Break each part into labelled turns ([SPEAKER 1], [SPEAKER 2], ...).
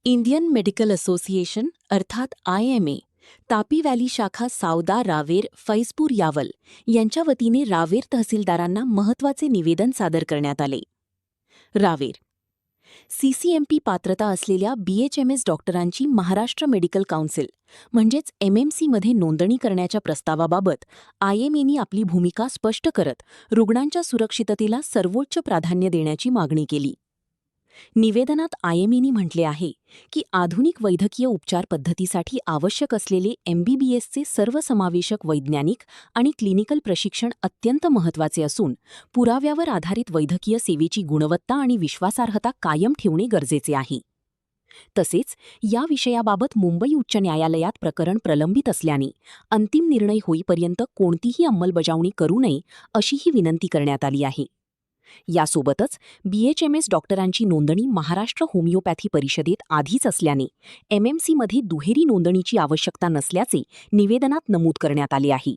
[SPEAKER 1] Indian medical association अर्थात IMA, Tapi valley शाखा सावदा रावेर फैजपूर यावल यांच्या वतीने रावेर तहसीलदारांना महत्त्वाचे निवेदन सादर करण्यात आले. रावेर CCMP पात्रता असलेल्या BHMS डॉक्टरांची महाराष्ट्र मेडिकल काउन्सिल म्हणजेच MMC मध्ये नोंदणी करण्याच्या प्रस्तावाबाबत IMAनी आपली भूमिका स्पष्ट करत रुग्णांच्या सुरक्षिततेला सर्वोच्च प्राधान्य देण्याची मागणी केली. निवेदनात IMAनी म्हटले आहे की आधुनिक वैद्यकीय उपचार पद्धतीसाठी आवश्यक असलेले MBBSचे सर्वसमावेशक वैज्ञानिक आणि क्लिनिकल प्रशिक्षण अत्यंत महत्त्वाचे असून पुराव्यावर आधारित वैद्यकीय सेवेची गुणवत्ता आणि विश्वासार्हता कायम ठेवणे गरजेचे आहे. तसेच या विषयाबाबत मुंबई उच्च न्यायालयात प्रकरण प्रलंबित असल्याने अंतिम निर्णय होईपर्यंत कोणतीही अंमलबजावणी करू नये अशीही विनंती करण्यात आली आहे. यासोबतच BHMS डॉक्टरांची नोंदणी महाराष्ट्र होमिओपॅथी परिषदेत आधीच असल्याने MMCमध्ये दुहेरी नोंदणीची आवश्यकता नसल्याचे निवेदनात नमूद करण्यात आले आहे.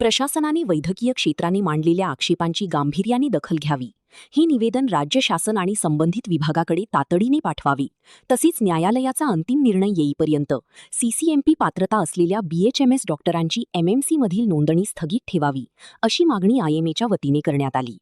[SPEAKER 1] प्रशासनाने वैद्यकीय क्षेत्राने मांडलेल्या आक्षेपांची गांभीर्याने दखल घ्यावी, हे निवेदन राज्य शासन आणि संबंधित विभागाकडे तातडीने पाठवावे. तसेच न्यायालयाचा अंतिम निर्णय येईपर्यंत CCMP पात्रता असलेल्या BHMS डॉक्टरांची MMCमधील नोंदणी स्थगित ठेवावी, अशी मागणी IMAच्या वतीने करण्यात आली.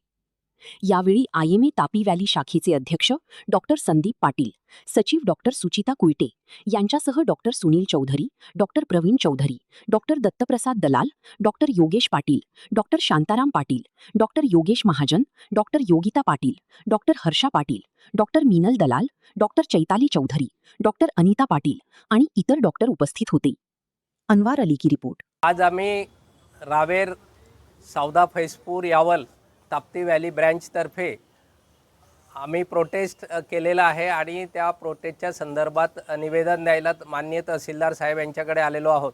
[SPEAKER 1] यावेळी IMA तापी व्हॅली शाखेचे अध्यक्ष डॉक्टर संदीप पाटील, सचिव डॉक्टर सुचिता कुलटे यांच्यासह doctor Sunil Chaudhari, doctor Pravin Chaudhari, doctor Dattaprasad Dalal, doctor Yogesh Patil, doctor Shantaram Patil, doctor Yogesh Mahajan, doctor Yogita Patil, doctor Harsha Patil, doctor Meenal Dalal, doctor Chaitali Chaudhari, doctor Anita Patil आणि इतर डॉक्टर उपस्थित होते. अनवार अली की रिपोर्ट.
[SPEAKER 2] आज आम्ही रावेर सावदा फैजपूर यावल ताप्ती व्हॅली ब्रँचतर्फे आम्ही प्रोटेस्ट केलेला आहे आणि त्या प्रोटेस्टच्या संदर्भात निवेदन द्यायला माननीय तहसीलदार साहेब यांच्याकडे आलेलो आहोत.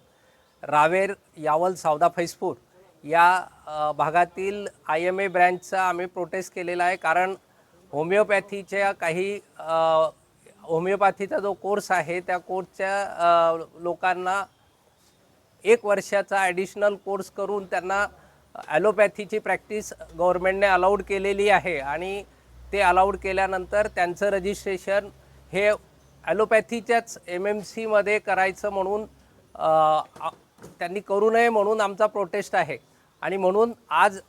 [SPEAKER 2] रावेर यावल सावदा फैजपूर या भागातील IMA ब्रँचचा आम्ही प्रोटेस्ट केलेला आहे, कारण होमिओपॅथीच्या काही होमिओपॅथीचा जो कोर्स आहे त्या कोर्सच्या लोकांना 1 वर्षाचा ॲडिशनल कोर्स करून त्यांना ॲलोपॅथीची प्रॅक्टिस गव्हर्नमेंटने अलाउड केलेली आहे आणि ते अलाउड केल्यानंतर त्यांचं रजिस्ट्रेशन हे ॲलोपॅथीच्याच MMCमध्ये करायचं म्हणून त्यांनी करू नये म्हणून आमचा प्रोटेस्ट आहे. आणि म्हणून आज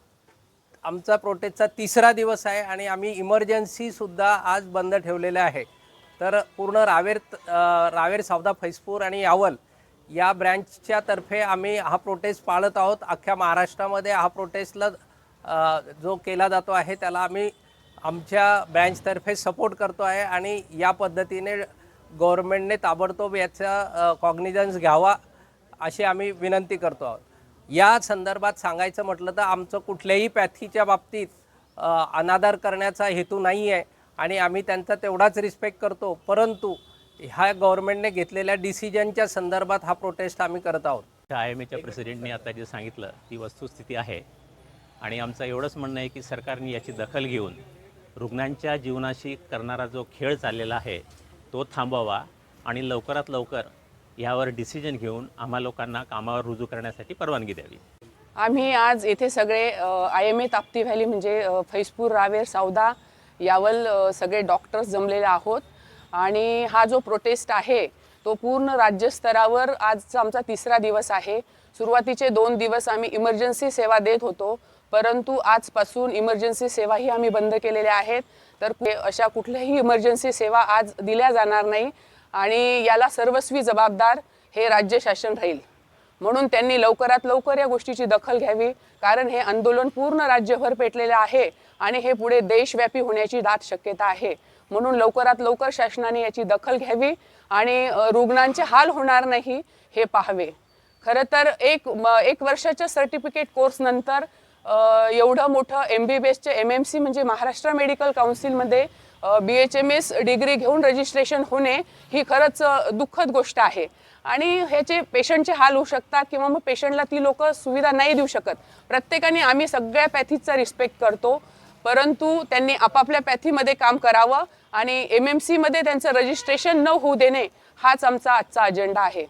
[SPEAKER 2] आमचा प्रोटेस्टचा 3रा दिवस आहे आणि आम्ही इमर्जन्सीसुद्धा आज बंद ठेवलेले आहे. तर पूर्ण रावेर सावदा फैजपूर आणि यावल या ब्रँचच्या तर्फे आम्ही हा प्रोटेस्ट पाळत आहोत. अख्ख्या महाराष्ट्रामध्ये हा प्रोटेस्टला जो केला जातो आहे त्याला आम्ही आमच्या ब्रँचतर्फे सपोर्ट करतो आहे आणि या पद्धतीने गव्हर्नमेंटने ताबडतोब याचा कॉग्निझन्स घ्यावा अशी आम्ही विनंती करतो आहोत. या संदर्भात सांगायचं म्हटलं तर आमचं कुठल्याही पॅथीच्या बाबतीत अनादर करण्याचा हेतू नाही आहे आणि आम्ही त्यांचा तेवढाच रिस्पेक्ट करतो, परंतु ह्या गव्हर्नमेंटने घेतलेल्या डिसिजनच्या संदर्भात हा प्रोटेस्ट आम्ही करत आहोत.
[SPEAKER 3] IMAच्या प्रेसिडेंटने आता जे सांगितलं ती वस्तुस्थिती आहे आणि आमचं एवढंच म्हणणं आहे की सरकारने याची दखल घेऊन रुग्णांच्या जीवनाशी करणारा जो खेळ चाललेला आहे तो थांबवावा आणि लवकरात लवकर यावर डिसिजन घेऊन आम्हा लोकांना कामावर रुजू करण्यासाठी परवानगी द्यावी.
[SPEAKER 4] आम्ही आज येथे सगळे IMA ताप्ती व्हॅली म्हणजे फैजपूर, रावेर, सावदा, यावल सगळे डॉक्टर्स जमलेले आहोत आणि हा जो प्रोटेस्ट आहे तो पूर्ण राज्यस्तरावर आजचा आमचा 3रा दिवस आहे. सुरुवातीचे 2 दिवस आम्ही इमर्जन्सी सेवा देत होतो, परंतु आजपासून इमर्जन्सी सेवाही आम्ही बंद केलेल्या आहेत. तर अशा कुठल्याही इमर्जन्सी सेवा आज दिल्या जाणार नाही आणि याला सर्वस्वी जबाबदार हे राज्य शासन राहील. म्हणून त्यांनी लवकरात लवकर या गोष्टीची दखल घ्यावी, कारण हे आंदोलन पूर्ण राज्यभर पेटलेले आहे आणि हे पुढे देशव्यापी होण्याची दाट शक्यता आहे. म्हणून लवकरात लवकर शासनाने याची दखल घ्यावी आणि रुग्णांचे हाल होणार नाही हे पाहावे. खरं तर एक वर्षाच्या सर्टिफिकेट कोर्स नंतर एवढं मोठं MBBSचे MMC म्हणजे महाराष्ट्र मेडिकल काउन्सिलमध्ये BHMS डिग्री घेऊन रजिस्ट्रेशन होणे ही खरंच दुःखद गोष्ट आहे आणि ह्याचे पेशंटचे हाल होऊ शकतात किंवा मग पेशंटला ती लोक सुविधा नाही देऊ शकत. प्रत्येकाने आम्ही सगळ्या पॅथीचा रिस्पेक्ट करतो, परंतु त्यांनी आपापल्या पॅथीमध्ये काम करावं आणि MMCमध्ये त्यांचं रजिस्ट्रेशन न होऊ देणे हाच आमचा आजचा अजेंडा आहे.